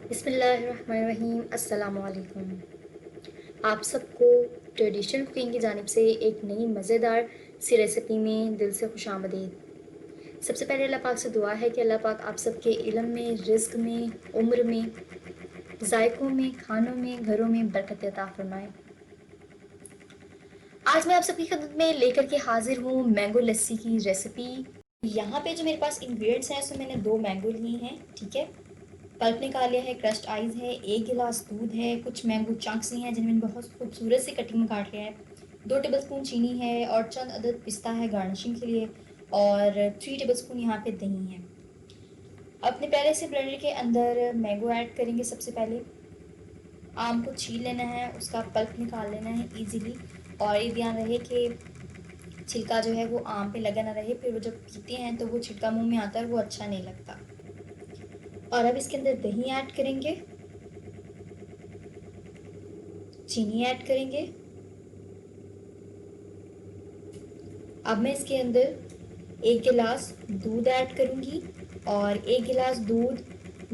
बिस्मिल्लाहिर्रहमानिर्रहीम। अस्सलामु अलैकुम। आप सबको ट्रेडिशनल कुकिंग की जानिब से एक नई मज़ेदार सी रेसिपी में दिल से खुशामदीद। सबसे पहले अल्लाह पाक से दुआ है कि अल्लाह पाक आप सबके इल्म में, रिज़्क में, उम्र में, ज़ायक़ों में, खानों में, घरों में बरकत अता फ़रमाए। आज मैं आप सबकी खिदमत में लेकर के हाज़िर हूँ मैंगो लस्सी की रेसिपी। यहाँ पे जो मेरे पास इंग्रेडिएंट्स हैं, उसमें मैंने 2 मैंगो लिए हैं, ठीक है। पल्प निकाल लिया है, क्रश्ड आइस है, 1 गिलास दूध है, कुछ मैंगो चंक्स लिए हैं जिन्हें मैंने बहुत खूबसूरत से कटिंग में काट लिया है, 2 टेबलस्पून चीनी है और चंद अदद पिस्ता है गार्निशिंग के लिए, और 3 टेबलस्पून यहाँ पे दही है। अपने पहले से ब्लेंडर के अंदर मैंगो ऐड करेंगे। सबसे पहले आम को छील लेना है, उसका पल्प निकाल लेना है ईजीली, और ये ध्यान रहे कि छिलका जो है वो आम पे लगा ना रहे, फिर वो जब पीते हैं तो वो छिलका मुंह में आता है, वो अच्छा नहीं लगता। और अब इसके अंदर दही ऐड करेंगे, चीनी ऐड करेंगे। अब मैं इसके अंदर 1 गिलास दूध ऐड करूँगी, और 1 गिलास दूध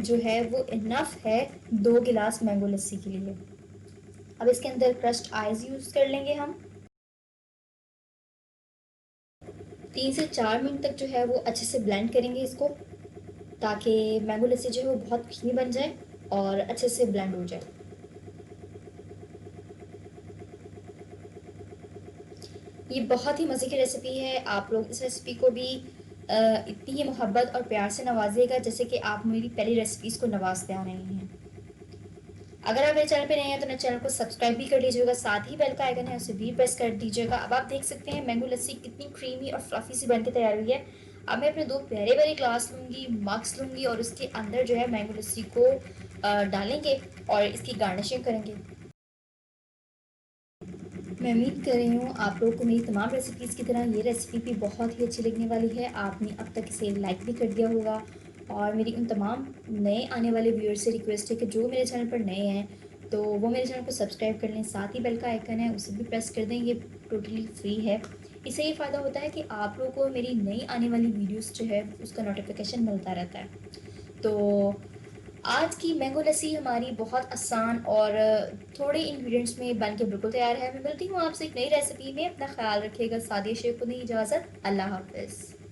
जो है वो इनफ है 2 गिलास मैंगो लस्सी के लिए। अब इसके अंदर क्रश्ड आइस यूज़ कर लेंगे हम। 3 से 4 मिनट तक जो है वो अच्छे से ब्लेंड करेंगे इसको, ताकि मैंगो लस्सी जो है वो बहुत घनी बन जाए और अच्छे से ब्लेंड हो जाए। ये बहुत ही मज़े की रेसिपी है। आप लोग इस रेसिपी को भी इतनी ही मोहब्बत और प्यार से नवाजिएगा जैसे कि आप मेरी पहली रेसिपीज़ को नवाजते आ रहे हैं। अगर आप मेरे चैनल पे नए हैं तो मेरे चैनल को सब्सक्राइब भी कर लीजिएगा, साथ ही बेल का आइकन है उसे भी प्रेस कर दीजिएगा। अब आप देख सकते हैं मैंगो लस्सी कितनी क्रीमी और फ्लफी सी बनके तैयार हुई है। अब मैं अपने 2 प्यारे प्यारे ग्लास लूँगी, मग्स लूँगी, और उसके अंदर जो है मैंगो लस्सी को डालेंगे और इसकी गार्निशिंग करेंगे। मैं उम्मीद कर रही हूँ आप लोगों को मेरी तमाम रेसिपीज़ की तरह ये रेसिपी भी बहुत ही अच्छी लगने वाली है। आपने अब तक इसे लाइक भी कर दिया होगा, और मेरी उन तमाम नए आने वाले व्यूअर्स से रिक्वेस्ट है कि जो मेरे चैनल पर नए हैं तो वो मेरे चैनल को सब्सक्राइब कर लें, साथ ही बेल का आइकन है उसे भी प्रेस कर दें। ये टोटली फ्री है। इससे ये फ़ायदा होता है कि आप लोगों को मेरी नई आने वाली वीडियोज़ जो है उसका नोटिफिकेशन मिलता रहता है। तो आज की मैंगो लस्सी हमारी बहुत आसान और थोड़े इंग्रेडिएंट्स में बन के बिल्कुल तैयार है। मैं मिलती हूँ आपसे एक नई रेसिपी में। अपना ख्याल रखिएगा। सादिया शेख को दी इजाज़त। अल्लाह हाफ़िज़।